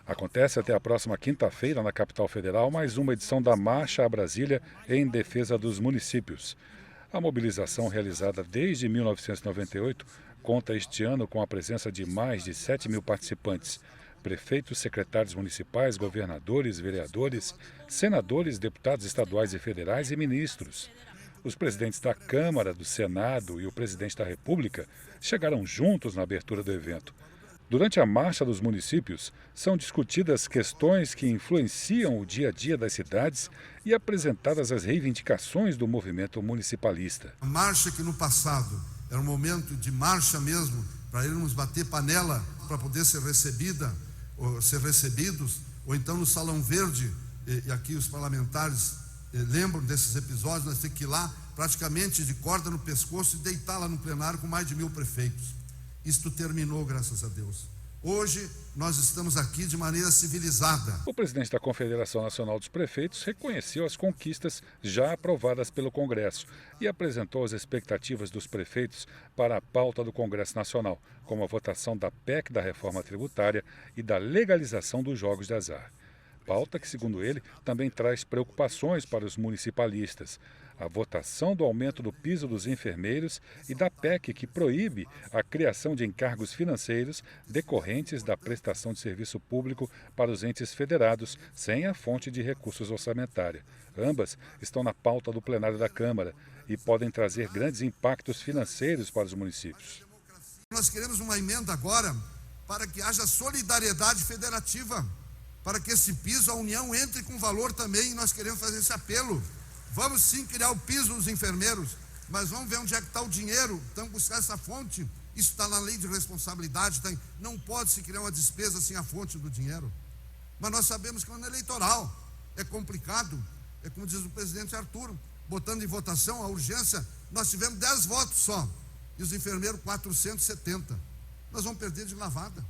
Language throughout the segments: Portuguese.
Acontece até a próxima quinta-feira, na capital federal, mais uma edição da Marcha a Brasília em defesa dos municípios. A mobilização, realizada desde 1998, conta este ano com a presença de mais de 7.000 participantes. Prefeitos, secretários municipais, governadores, vereadores, senadores, deputados estaduais e federais e ministros. Os presidentes da Câmara, do Senado e o presidente da República chegaram juntos na abertura do evento. Durante a Marcha dos Municípios, são discutidas questões que influenciam o dia a dia das cidades e apresentadas as reivindicações do movimento municipalista. A marcha que no passado era um momento de marcha mesmo, para irmos bater panela, para poder ser recebida, ou ser recebidos, ou então no Salão Verde, e aqui os parlamentares lembram desses episódios, nós temos que ir lá praticamente de corda no pescoço e deitar lá no plenário com mais de 1.000 prefeitos. Isto terminou, graças a Deus. Hoje nós estamos aqui de maneira civilizada. O presidente da Confederação Nacional dos Prefeitos reconheceu as conquistas já aprovadas pelo Congresso e apresentou as expectativas dos prefeitos para a pauta do Congresso Nacional, como a votação da PEC da reforma tributária e da legalização dos jogos de azar. Pauta que, segundo ele, também traz preocupações para os municipalistas. A votação do aumento do piso dos enfermeiros e da PEC que proíbe a criação de encargos financeiros decorrentes da prestação de serviço público para os entes federados sem a fonte de recursos orçamentária. Ambas estão na pauta do plenário da Câmara e podem trazer grandes impactos financeiros para os municípios. Nós queremos uma emenda agora para que haja solidariedade federativa, para que esse piso, a União entre com valor também, e nós queremos fazer esse apelo. Vamos sim criar o piso dos enfermeiros, mas vamos ver onde é que está o dinheiro, então buscar essa fonte. Isso está na lei de responsabilidade, não pode se criar uma despesa sem a fonte do dinheiro. Mas nós sabemos que é um ano eleitoral, é complicado, é como diz o presidente Arthur, botando em votação a urgência, nós tivemos 10 votos só, e os enfermeiros 470. Nós vamos perder de lavada.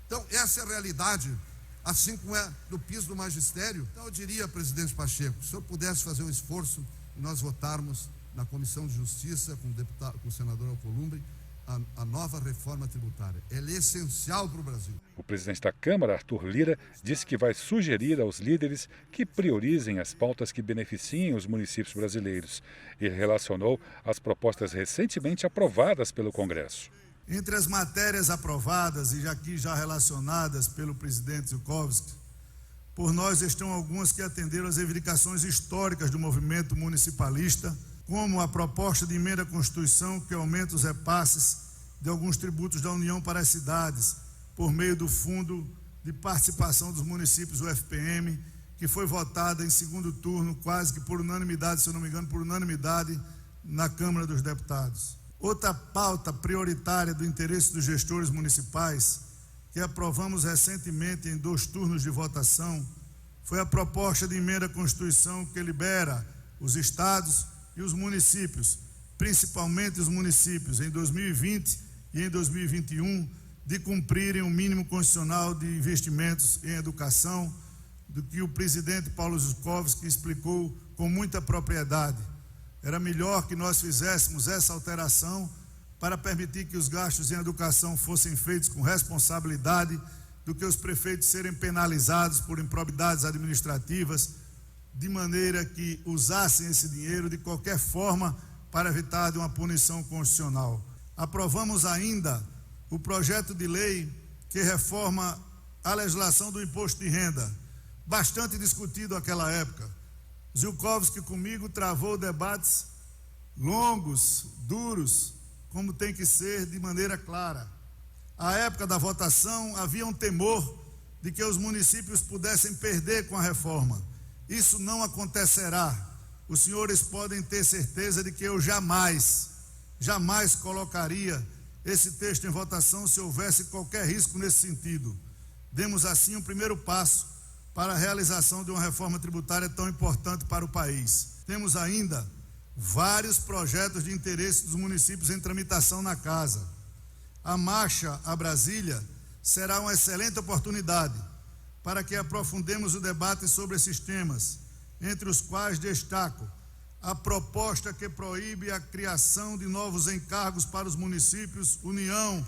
Então essa é a realidade. Assim como é do piso do magistério. Então eu diria, presidente Pacheco, se o senhor pudesse fazer um esforço e nós votarmos na Comissão de Justiça com o senador Alcolumbre a nova reforma tributária. Ela é essencial para o Brasil. O presidente da Câmara, Arthur Lira, disse que vai sugerir aos líderes que priorizem as pautas que beneficiem os municípios brasileiros. Ele relacionou as propostas recentemente aprovadas pelo Congresso. Entre as matérias aprovadas e aqui já relacionadas pelo presidente Zukovski, por nós estão algumas que atenderam às reivindicações históricas do movimento municipalista, como a proposta de emenda à Constituição que aumenta os repasses de alguns tributos da União para as cidades, por meio do Fundo de Participação dos Municípios, o FPM, que foi votada em segundo turno, quase que por unanimidade, se eu não me engano, por unanimidade na Câmara dos Deputados. Outra pauta prioritária do interesse dos gestores municipais, que aprovamos recentemente em 2 turnos de votação, foi a proposta de emenda à Constituição que libera os estados e os municípios, principalmente os municípios, em 2020 e em 2021, de cumprirem o mínimo constitucional de investimentos em educação, do que o presidente Paulo Zukovski explicou com muita propriedade. Era melhor que nós fizéssemos essa alteração para permitir que os gastos em educação fossem feitos com responsabilidade do que os prefeitos serem penalizados por improbidades administrativas, de maneira que usassem esse dinheiro de qualquer forma para evitar de uma punição constitucional. Aprovamos ainda o projeto de lei que reforma a legislação do imposto de renda, bastante discutido naquela época. Zukovski comigo travou debates longos, duros, como tem que ser, de maneira clara. À época da votação, havia um temor de que os municípios pudessem perder com a reforma. Isso não acontecerá. Os senhores podem ter certeza de que eu jamais colocaria esse texto em votação se houvesse qualquer risco nesse sentido. Demos assim um primeiro passo para a realização de uma reforma tributária tão importante para o país. Temos ainda vários projetos de interesse dos municípios em tramitação na Casa. A Marcha a Brasília será uma excelente oportunidade para que aprofundemos o debate sobre esses temas, entre os quais destaco a proposta que proíbe a criação de novos encargos para os municípios União,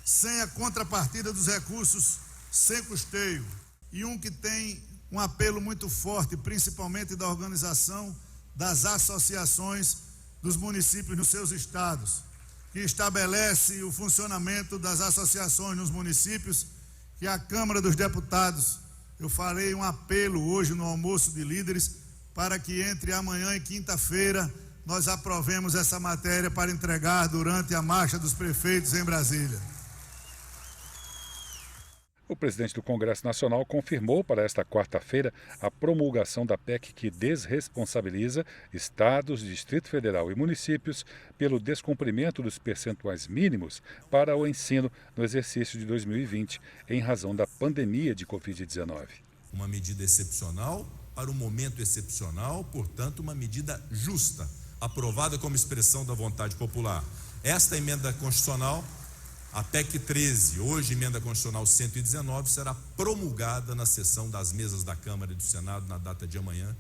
sem a contrapartida dos recursos sem custeio, e um que tem um apelo muito forte, principalmente da organização das associações dos municípios nos seus estados, que estabelece o funcionamento das associações nos municípios, que a Câmara dos Deputados, eu farei um apelo hoje no almoço de líderes, para que entre amanhã e quinta-feira nós aprovemos essa matéria para entregar durante a Marcha dos Prefeitos em Brasília. O presidente do Congresso Nacional confirmou para esta quarta-feira a promulgação da PEC que desresponsabiliza estados, Distrito Federal e municípios pelo descumprimento dos percentuais mínimos para o ensino no exercício de 2020, em razão da pandemia de Covid-19. Uma medida excepcional para um momento excepcional, portanto, uma medida justa, aprovada como expressão da vontade popular. Esta emenda constitucional, a PEC 13, hoje emenda constitucional 119, será promulgada na sessão das mesas da Câmara e do Senado na data de amanhã.